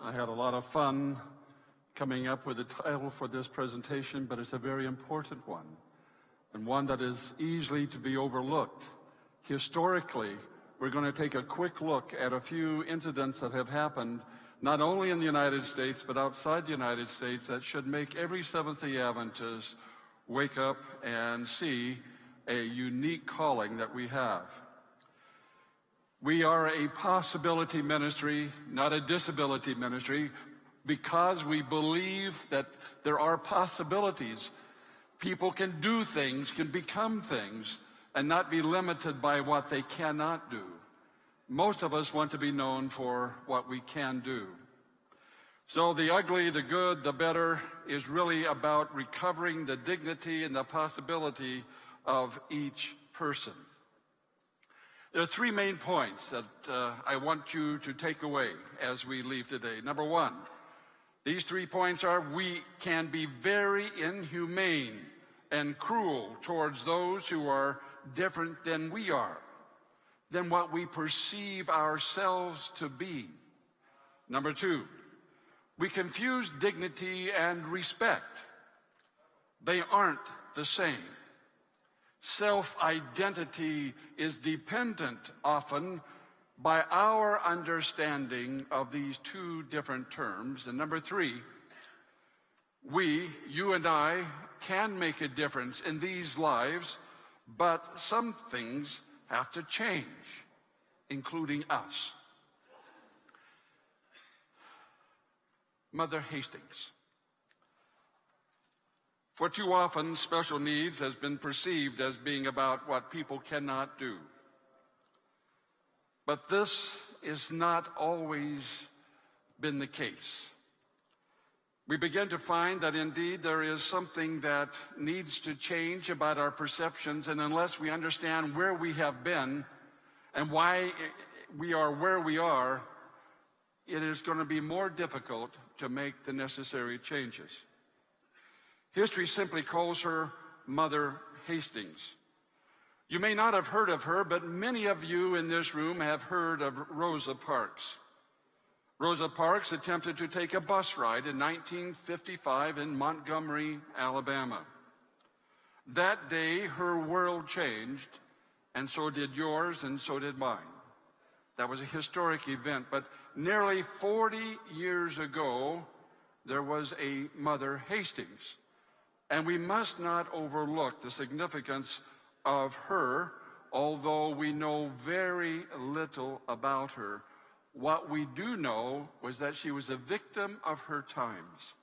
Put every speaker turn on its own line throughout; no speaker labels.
I had a lot of fun coming up with a title for this presentation, but it's a very important one, and one that is easily to be overlooked. Historically, we're going to take a quick look at a few incidents that have happened not only in the United States, but outside the United States that should make every Seventh-day Adventist wake up and see a unique calling that we have. We are a possibility ministry, not a disability ministry, because we believe that there are possibilities. People can do things, can become things, and not be limited by what they cannot do. Most of us want to be known for what we can do. So the ugly, the good, the better is really about recovering the dignity and the possibility of each person. There are three main points that I want you to take away as we leave today. Number one, these 3 points are: we can be very inhumane and cruel towards those who are different than we are, than what we perceive ourselves to be. Number two, we confuse dignity and respect. They aren't the same. Self-identity is dependent often by our understanding of these two different terms. And number three, you and I, can make a difference in these lives, but some things have to change, including us. Mother Hastings. For too often, special needs has been perceived as being about what people cannot do. But this has not always been the case. We begin to find that indeed there is something that needs to change about our perceptions, and unless we understand where we have been and why we are where we are, it is going to be more difficult to make the necessary changes. History simply calls her Mother Hastings. You may not have heard of her, but many of you in this room have heard of Rosa Parks. Rosa Parks attempted to take a bus ride in 1955 in Montgomery, Alabama. That day, her world changed, and so did yours, and so did mine. That was a historic event, but nearly 40 years ago, there was a Mother Hastings. And we must not overlook the significance of her, although we know very little about her. What we do know was that she was a victim of her times.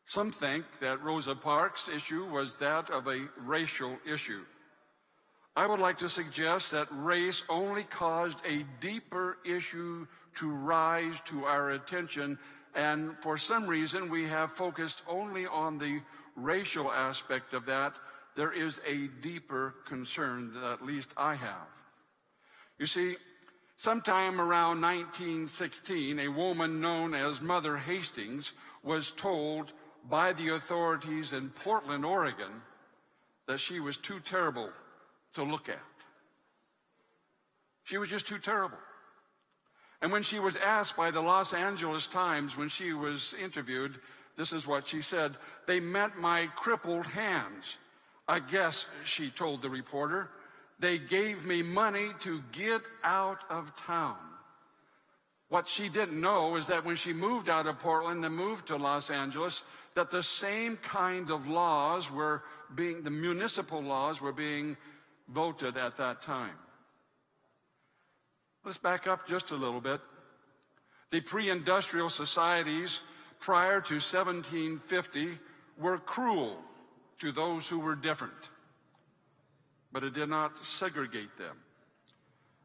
Some think that Rosa Parks' issue was that of a racial issue. I would like to suggest that race only caused a deeper issue to rise to our attention, and for some reason we have focused only on the racial aspect of that. There is a deeper concern that at least I have. You see, sometime around 1916, a woman known as Mother Hastings was told by the authorities in Portland, Oregon, that she was too terrible to look at. She was just too terrible. And when she was asked by the Los Angeles Times, when she was interviewed, this is what she said: "They meant my crippled hands. I guess," she told the reporter, "they gave me money to get out of town." What she didn't know is that when she moved out of Portland and moved to Los Angeles, that the same kind of laws were being, the municipal laws were being voted at that time. Let's back up just a little bit. The pre-industrial societies prior to 1750 were cruel to those who were different, but it did not segregate them.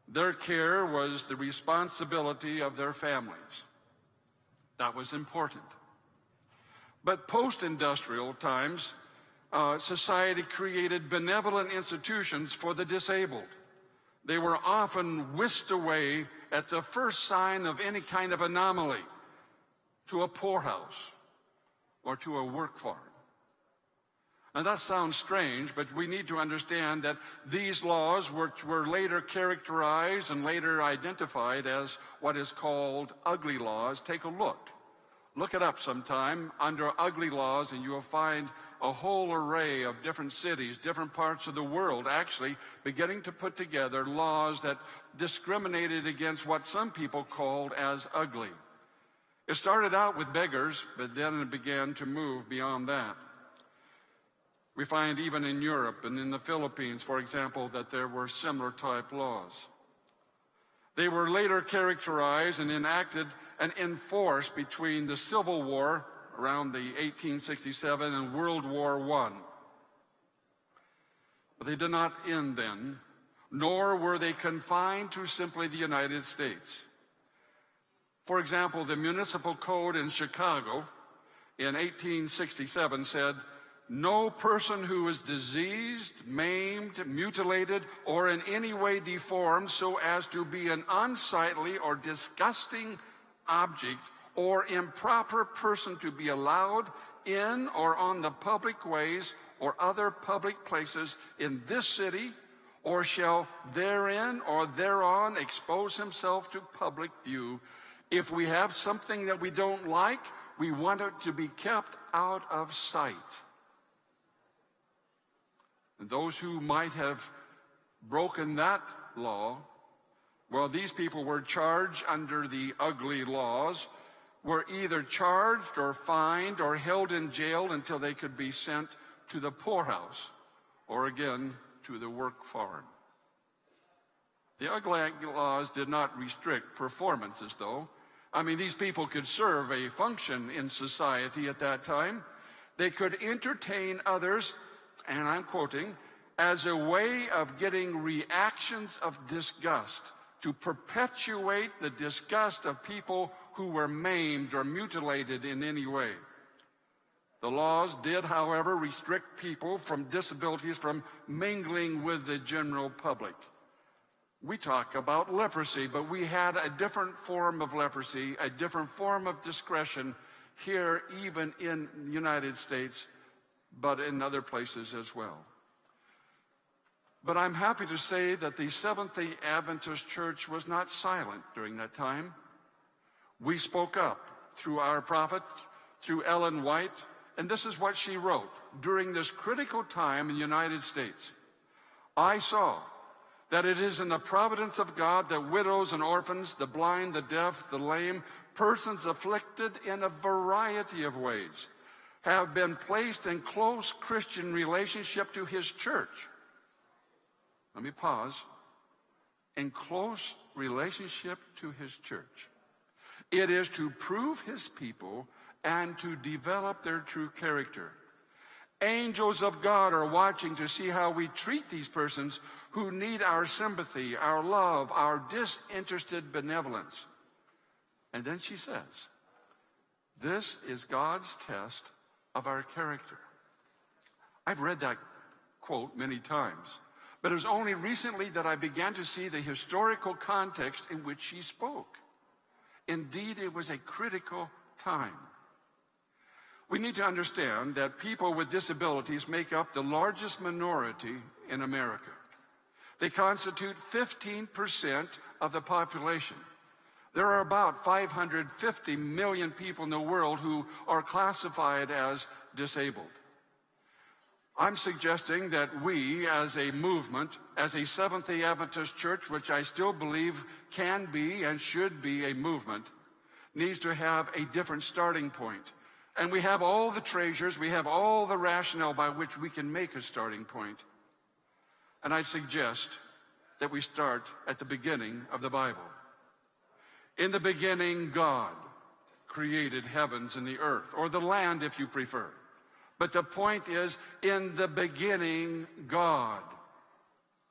Their care was the responsibility of their families. That was important. But post-industrial times, society created benevolent institutions for the disabled. They were often whisked away at the first sign of any kind of anomaly to a poorhouse or to a work farm. And that sounds strange, but we need to understand that these laws, which were later characterized and later identified as what is called ugly laws, take a look. Look it up sometime under ugly laws, and you will find a whole array of different cities, different parts of the world, actually beginning to put together laws that discriminated against what some people called as ugly. It started out with beggars, but then it began to move beyond that. We find even in Europe and in the Philippines, for example, that there were similar type laws. They were later characterized and enacted and enforced between the Civil War around the 1867 and World War I. But they did not end then, nor were they confined to simply the United States. For example, the Municipal Code in Chicago in 1867 said, "No person who is diseased, maimed, mutilated, or in any way deformed so as to be an unsightly or disgusting object or improper person to be allowed in or on the public ways or other public places in this city, or shall therein or thereon expose himself to public view." If we have something that we don't like, we want it to be kept out of sight. And those who might have broken that law, well, these people were charged under the ugly laws, were either charged or fined or held in jail until they could be sent to the poorhouse or again to the work farm. The ugly laws did not restrict performances, though. I mean, these people could serve a function in society at that time. They could entertain others, and I'm quoting, as a way of getting reactions of disgust, to perpetuate the disgust of people who were maimed or mutilated in any way. The laws did, however, restrict people from disabilities from mingling with the general public. We talk about leprosy, but we had a different form of leprosy, a different form of discretion here, even in the United States, but in other places as well. But I'm happy to say that the Seventh-day Adventist Church was not silent during that time. We spoke up through our prophet, through Ellen White, and this is what she wrote during this critical time in the United States. "I saw that it is in the providence of God that widows and orphans, the blind, the deaf, the lame, persons afflicted in a variety of ways, have been placed in close Christian relationship to his church." Let me pause. In close relationship to his church. It is to prove his people and to develop their true character. Angels of God are watching to see how we treat these persons who need our sympathy, our love, our disinterested benevolence. And then she says, this is God's test of our character. I've read that quote many times, but it was only recently that I began to see the historical context in which she spoke. Indeed, it was a critical time. We need to understand that people with disabilities make up the largest minority in America. They constitute 15% of the population. There are about 550 million people in the world who are classified as disabled. I'm suggesting that we, as a movement, as a Seventh-day Adventist Church, which I still believe can be and should be a movement, needs to have a different starting point. And we have all the treasures, we have all the rationale by which we can make a starting point. And I suggest that we start at the beginning of the Bible. In the beginning, God created heavens and the earth, or the land if you prefer. But the point is, in the beginning, God.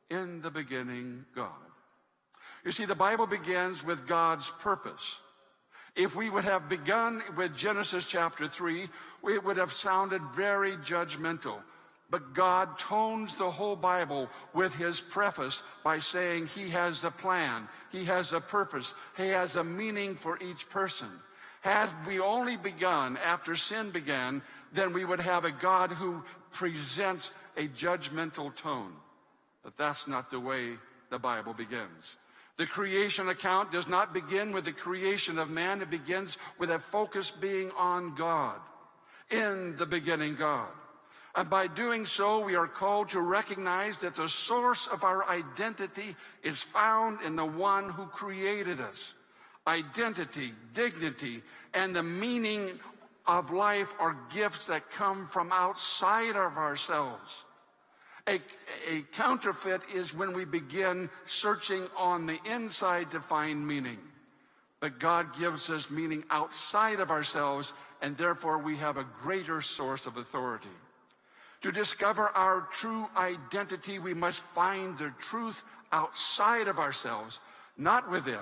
In the beginning, God. You see, the Bible begins with God's purpose. If we would have begun with Genesis chapter 3, it would have sounded very judgmental. But God tones the whole Bible with his preface by saying he has a plan, he has a purpose, he has a meaning for each person. Had we only begun after sin began, then we would have a God who presents a judgmental tone. But that's not the way the Bible begins. The creation account does not begin with the creation of man. It begins with a focus being on God. In the beginning, God. And by doing so, we are called to recognize that the source of our identity is found in the one who created us. Identity, dignity, and the meaning of life are gifts that come from outside of ourselves. A counterfeit is when we begin searching on the inside to find meaning. But God gives us meaning outside of ourselves, and therefore we have a greater source of authority. To discover our true identity, we must find the truth outside of ourselves, not within.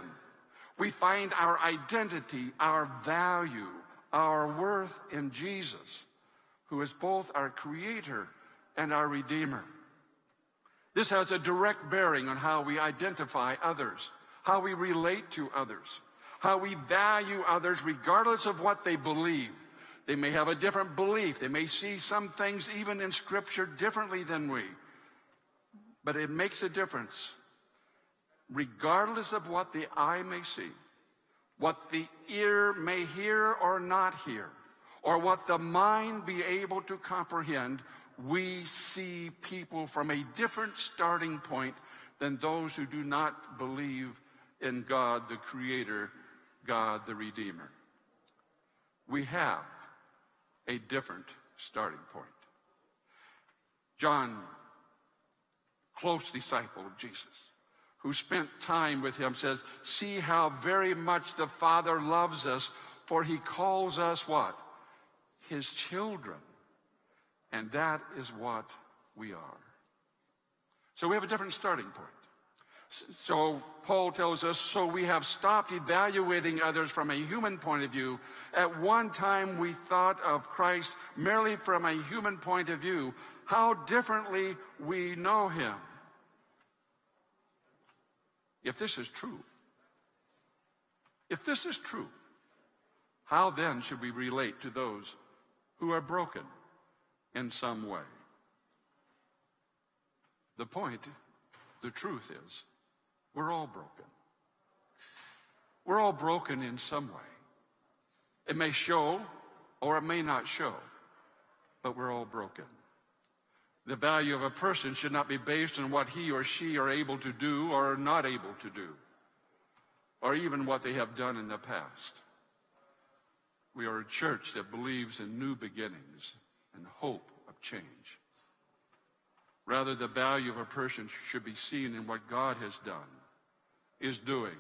We find our identity, our value, our worth in Jesus, who is both our Creator and our Redeemer. This has a direct bearing on how we identify others, how we relate to others, how we value others regardless of what they believe. They may have a different belief. They may see some things even in Scripture differently than we. But it makes a difference. Regardless of what the eye may see, what the ear may hear or not hear, or what the mind be able to comprehend, we see people from a different starting point than those who do not believe in God the Creator, God the Redeemer. We have a different starting point. John, close disciple of Jesus, who spent time with him, says, "See how very much the Father loves us, for he calls us" what? His children. And that is what we are. So we have a different starting point. So Paul tells us, so we have stopped evaluating others from a human point of view. At one time we thought of Christ merely from a human point of view. How differently we know him. If this is true, how then should we relate to those who are broken in some way? The point, the truth is, we're all broken. We're all broken in some way. It may show or it may not show, but we're all broken. The value of a person should not be based on what he or she are able to do or not able to do, or even what they have done in the past. We are a church that believes in new beginnings and hope of change. Rather, the value of a person should be seen in what God has done, is doing,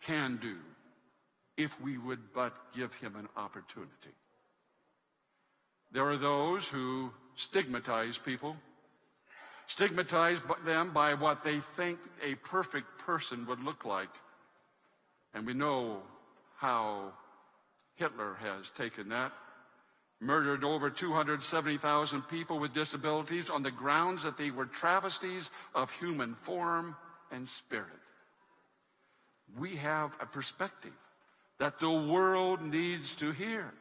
can do, if we would but give him an opportunity. There are those who stigmatize people, stigmatize them by what they think a perfect person would look like. And we know how Hitler has taken that, murdered over 270,000 people with disabilities on the grounds that they were travesties of human form and spirit. We have a perspective that the world needs to hear.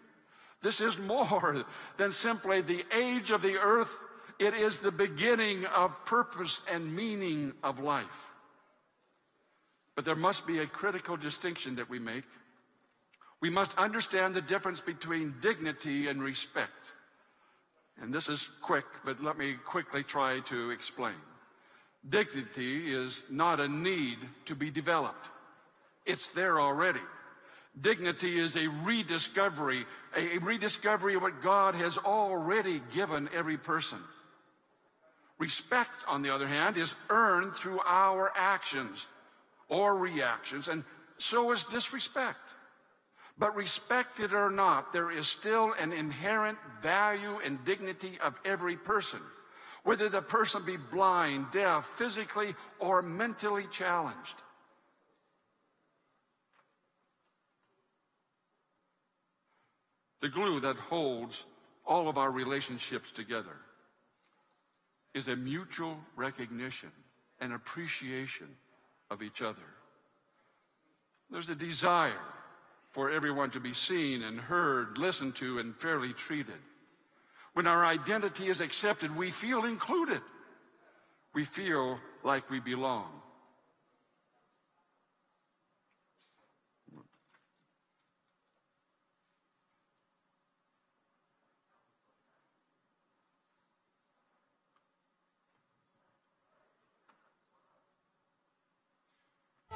This is more than simply the age of the earth. It is the beginning of purpose and meaning of life. But there must be a critical distinction that we make. We must understand the difference between dignity and respect. And this is quick, but let me quickly try to explain. Dignity is not a need to be developed. It's there already. Dignity is a rediscovery of what God has already given every person. Respect, on the other hand, is earned through our actions or reactions, and so is disrespect. But respect it or not, there is still an inherent value and dignity of every person, whether the person be blind, deaf, physically, or mentally challenged. The glue that holds all of our relationships together is a mutual recognition and appreciation of each other. There's a desire for everyone to be seen and heard, listened to, and fairly treated. When our identity is accepted, we feel included. We feel like we belong.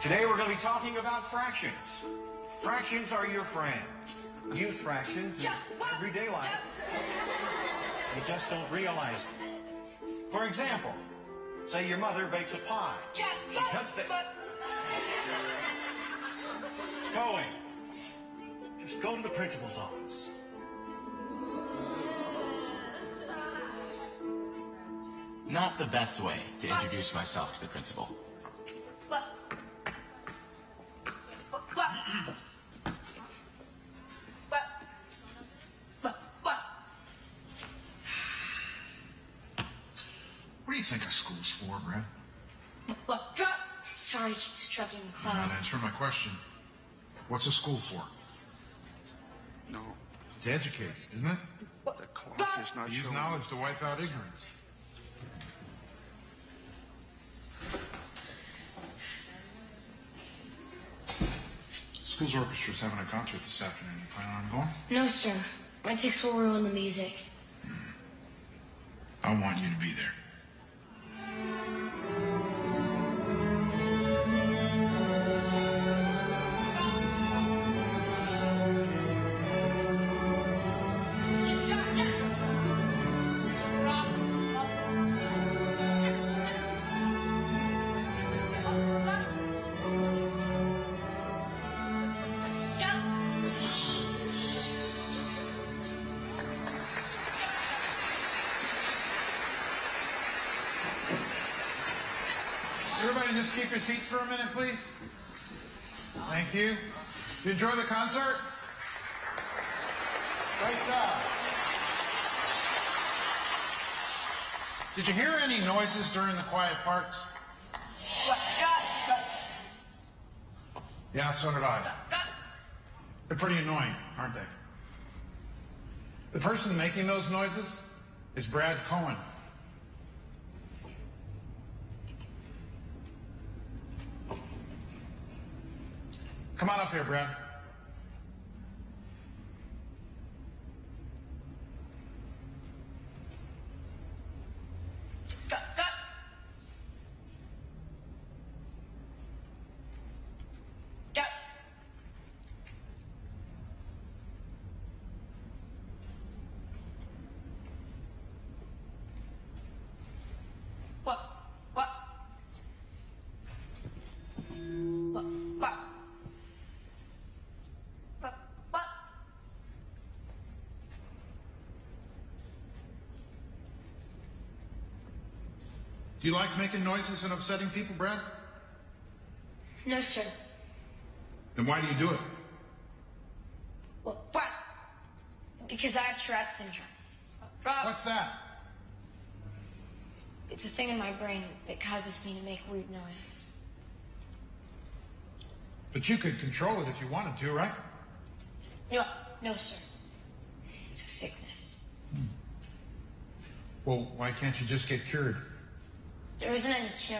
Today we're going to be talking about fractions. Fractions are your friend. Use fractions in everyday life. You just don't realize it. For example, say your mother bakes a pie. She cuts the... Going. Just go to the principal's office.
Not the best way to introduce myself to the principal.
What do you think a school's for, Brad?
Sorry, keep disrupting the
You're not
class.
answering my question. What's a school for?
No,
To educate, isn't it?
the clock is not
To use
showing.
knowledge to wipe out ignorance. School's orchestra's having a concert this afternoon. You plan on going?
No, sir. My tics will ruin the music.
I want you to be there. Everybody just keep your seats for a minute, please. Thank you. You enjoy the concert? Great job. Did you hear any noises during the quiet parts? Yeah, so did I. They're pretty annoying, aren't they? The person making those noises is Brad Cohen. Come on up here, Brad. Do you like making noises and upsetting people, Brad?
No, sir.
Then why do you do it?
What? Because I have Tourette syndrome.
What's that?
It's a thing in my brain that causes me to make weird noises.
But you could control it if you wanted to, right?
No, sir. It's a sickness.
Well, why can't you just get cured?
There isn't any cure.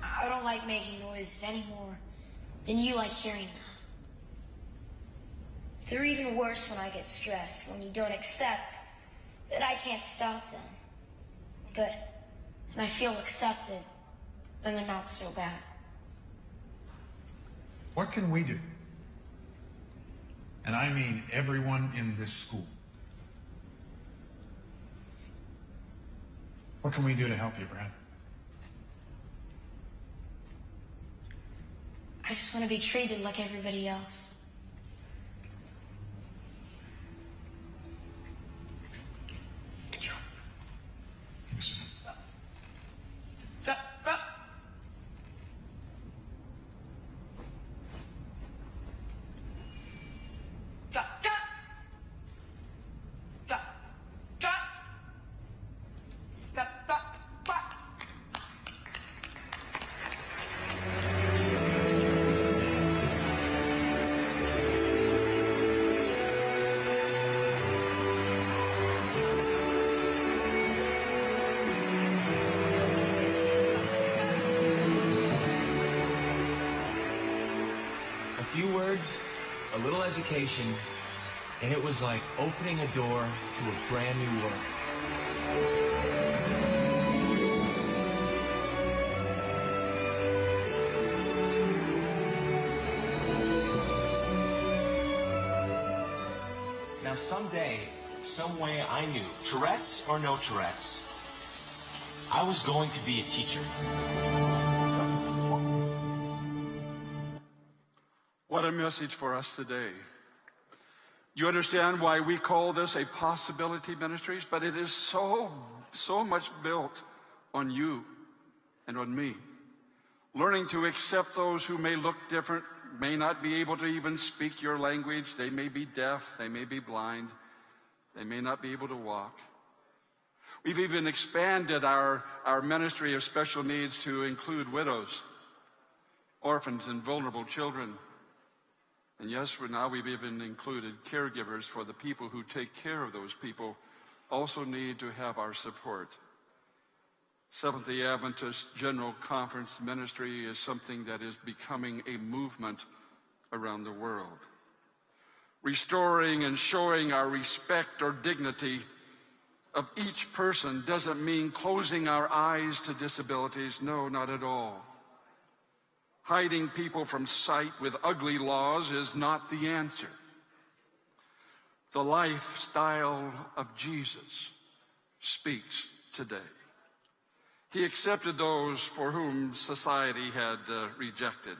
I don't like making noises any more than you like hearing them. They're even worse when I get stressed, when you don't accept that I can't stop them. But when I feel accepted, then they're not so bad.
What can we do? And I mean everyone in this school. What can we do to help you, Brad?
I just want to be treated like everybody else.
Good job. Listen.
few words, a little education, and it was like opening a door to a brand new world. Now someday, some way I knew, Tourette's or no Tourette's, I was going to be a teacher.
What a message for us today. You understand why we call this a possibility ministries, but it is so much built on you and on me. Learning to accept those who may look different, may not be able to even speak your language. They may be deaf, they may be blind, they may not be able to walk. We've even expanded our ministry of special needs to include widows, orphans, and vulnerable children. And yes, we've even included caregivers, for the people who take care of those people also need to have our support. Seventh-day Adventist General Conference ministry is something that is becoming a movement around the world. Restoring and showing our respect or dignity of each person doesn't mean closing our eyes to disabilities. No, not at all. Hiding people from sight with ugly laws is not the answer. The lifestyle of Jesus speaks today. He accepted those for whom society had rejected.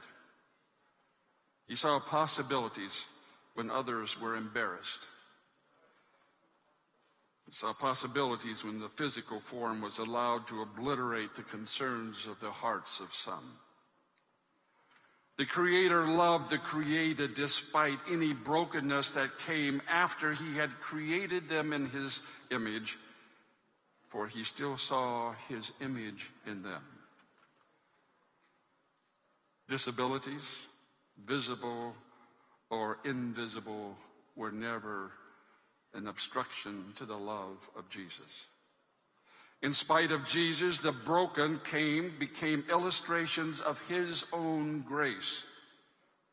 He saw possibilities when others were embarrassed. He saw possibilities when the physical form was allowed to obliterate the concerns of the hearts of some. The Creator loved the created despite any brokenness that came after He had created them in His image, for He still saw His image in them. Disabilities, visible or invisible, were never an obstruction to the love of Jesus. In spite of Jesus, the broken became illustrations of His own grace.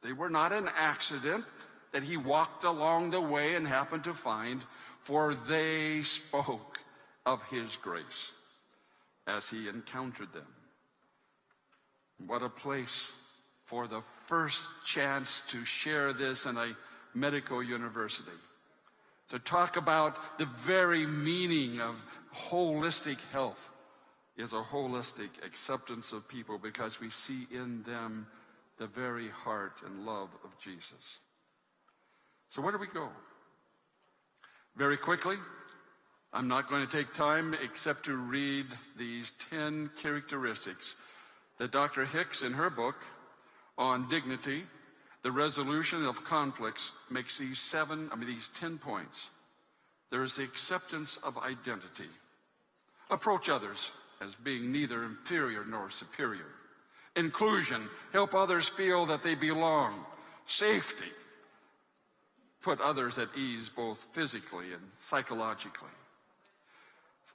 They were not an accident that He walked along the way and happened to find, for they spoke of His grace as He encountered them. What a place for the first chance to share this in a medical university, to talk about the very meaning of holistic health is a holistic acceptance of people, because we see in them the very heart and love of Jesus. So where do we go? Very quickly, I'm not going to take time except to read these 10 characteristics that Dr. Hicks, in her book on dignity, the resolution of conflicts, makes these 10 points. There is the acceptance of identity. Approach others as being neither inferior nor superior. Inclusion, help others feel that they belong. Safety, put others at ease both physically and psychologically.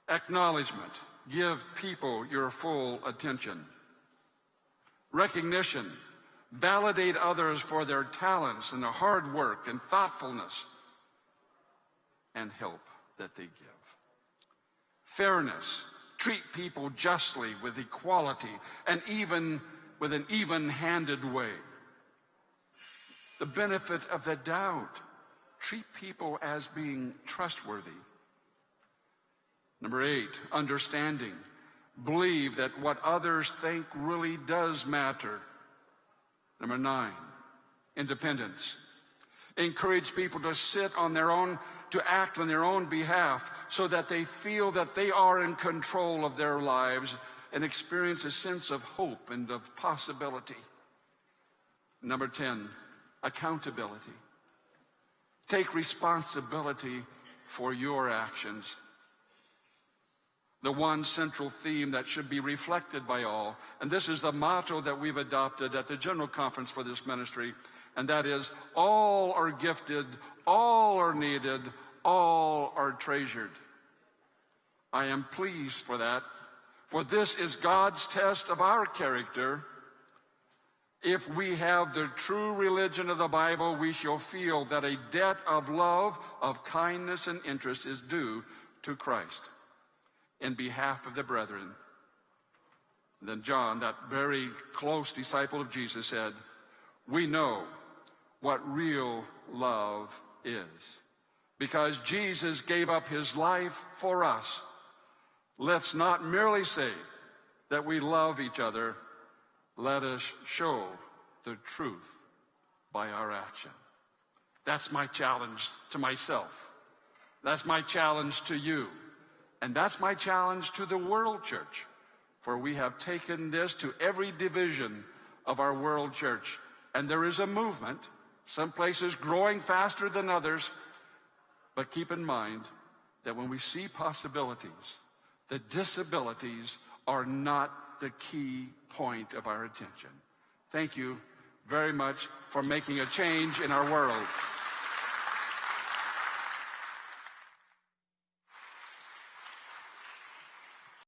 Acknowledgement, give people your full attention. Recognition, validate others for their talents and their hard work and thoughtfulness and help that they give. Fairness, treat people justly with equality and even with an even-handed way. The benefit of the doubt, treat people as being trustworthy. Number 8, understanding. Believe that what others think really does matter. Number 9, independence. Encourage people to sit on their own, to act on their own behalf, so that they feel that they are in control of their lives and experience a sense of hope and of possibility. Number 10, accountability. Take responsibility for your actions. The one central theme that should be reflected by all, and this is the motto that we've adopted at the General Conference for this ministry, and that is, all are gifted, all are needed, all are treasured. I am pleased for that, for this is God's test of our character. If we have the true religion of the Bible, we shall feel that a debt of love, of kindness, and interest is due to Christ in behalf of the brethren. Then John, that very close disciple of Jesus, said, "We know what real love is, because Jesus gave up his life for us. Let's not merely say that we love each other. Let us show the truth by our action." That's my challenge to myself. That's my challenge to you. And that's my challenge to the world church. For we have taken this to every division of our world church. And there is a movement, some places growing faster than others. But keep in mind that when we see possibilities, the disabilities are not the key point of our attention. Thank you very much for making a change in our world.